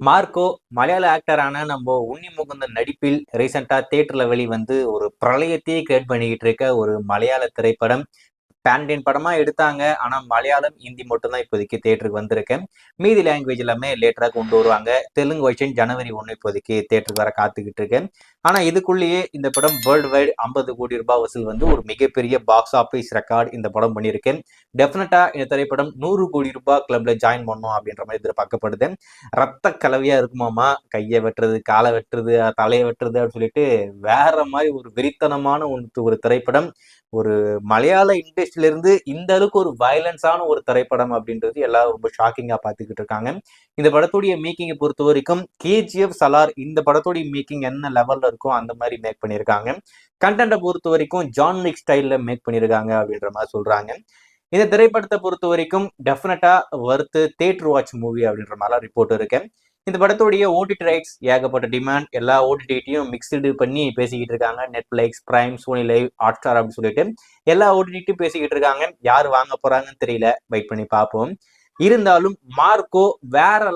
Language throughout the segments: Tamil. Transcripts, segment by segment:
மார்க்கோ மலையாள ஆக்டரான நம்ம உன்னி முகுந்தன் நடிப்பில் ரீசெண்டா தியேட்டர்ல வெளிவந்து ஒரு பிரளயத்தையே கிரியேட் பண்ணிக்கிட்டு இருக்க ஒரு மலையாள திரைப்படம். பேன் இண்டியன் படமா எடுத்தாங்க. ஆனா மலையாளம், ஹிந்தி மட்டும் தான் இப்போதைக்கு தியேட்டருக்கு வந்திருக்கு. மீதி லாங்குவேஜ் எல்லாமே லேட்டரா கொண்டு வருவாங்க. தெலுங்கு வெர்ஷன் ஜனவரி 1 இப்போதைக்கு தியேட்டருக்கு வர காத்துக்கிட்டு இருக்கு. ஆனா இதுக்குள்ளேயே இந்த படம் வேர்ல்டு வைட் 50 கோடி ரூபாய் வசூல் வந்து ஒரு மிகப்பெரிய பாக்ஸ் ஆபீஸ் ரெக்கார்ட் இந்த படம் பண்ணியிருக்கு. டெஃபினட்டா இந்த திரைப்படம் 100 கோடி ரூபாய் கிளப்ல ஜாயின் பண்ணும் அப்படின்ற மாதிரி எதிர்பார்க்கப்படுது. ரத்த கலவையா இருக்குமாமா, கையை வெட்டுறது, காலை வெட்டுறது, தலையை வெட்டுறது அப்படின்னு சொல்லிட்டு வேற மாதிரி ஒரு வெறித்தனமான ஒரு திரைப்படம். ஒரு மலையாள இண்டஸ்ட்ரியில இருந்து இந்த அளவுக்கு ஒரு வயலன்ஸான ஒரு திரைப்படம் அப்படின்றது எல்லாரும் ரொம்ப ஷாக்கிங்கா பார்த்துக்கிட்டு இருக்காங்க. இந்த படத்துடைய மேக்கிங்கை பொறுத்த வரைக்கும் கேஜிஎஃப் சலார் இந்த படத்துடைய மேக்கிங் என்ன லெவல்ல இருக்கும் அந்த மாதிரி மேக் பண்ணியிருக்காங்க. கண்டென்ட்டை பொறுத்த வரைக்கும் ஜான் விக் ஸ்டைல்ல மேக் பண்ணியிருக்காங்க அப்படின்ற மாதிரி சொல்றாங்க. இந்த திரைப்படத்தை பொறுத்த வரைக்கும் டெஃபினட்டா வர்த்து தியேட்டர் வாட்ச் மூவி அப்படின்ற மாதிரிலாம் ரிப்போர்ட் இருக்கு. இந்த படத்துடைய ஓடிடி ரைட்ஸ் ஏகப்பட்ட டிமாண்ட், எல்லா ஓடிடியும் மிக்சடு பண்ணி பேசிக்கிட்டு இருக்காங்க. Netflix, Prime, Sony Liv, Hotstar அப்படின்னு சொல்லிட்டு எல்லா ஓடிடியும் பேசிக்கிட்டு இருக்காங்க. யார் வாங்க போறாங்கன்னு தெரியல, வெயிட் பண்ணி பார்ப்போம். இருந்தாலும் மார்க்கோ வேற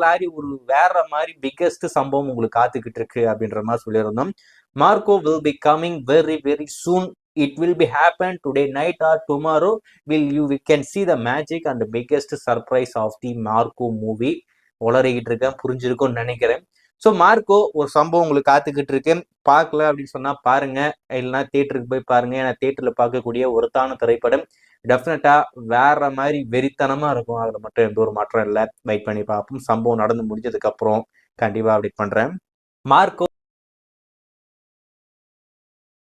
மாதிரி பிக்கெஸ்ட் சம்பவம் உங்களுக்கு காத்துக்கிட்டு இருக்கு அப்படின்ற மாதிரி சொல்லியிருந்தோம். Marco will be coming very very soon. It will be happen today night or tomorrow. We can see the magic and the biggest surprise of the Marco movie. உளறிக்கிட்டு இருக்கேன், புரிஞ்சிருக்கும்னு நினைக்கிறேன். ஸோ மார்க்கோ ஒரு சம்பவம் உங்களுக்கு காத்துக்கிட்டு இருக்கு. பார்க்கல அப்படின்னு சொன்னா பாருங்க, இல்லைன்னா தியேட்டருக்கு போய் பாருங்க. ஏன்னா தியேட்டர்ல பார்க்கக்கூடிய ஒருத்தான திரைப்படம் டெஃபினட்டா வேற மாதிரி வெறித்தனமா இருக்கும். அதுல மட்டும் எந்த ஒரு மாற்றம் இல்லை. வெயிட் பண்ணி பார்ப்போம். சம்பவம் நடந்து முடிஞ்சதுக்கு அப்புறம் கண்டிப்பா அப்டேட் பண்றேன். மார்க்கோ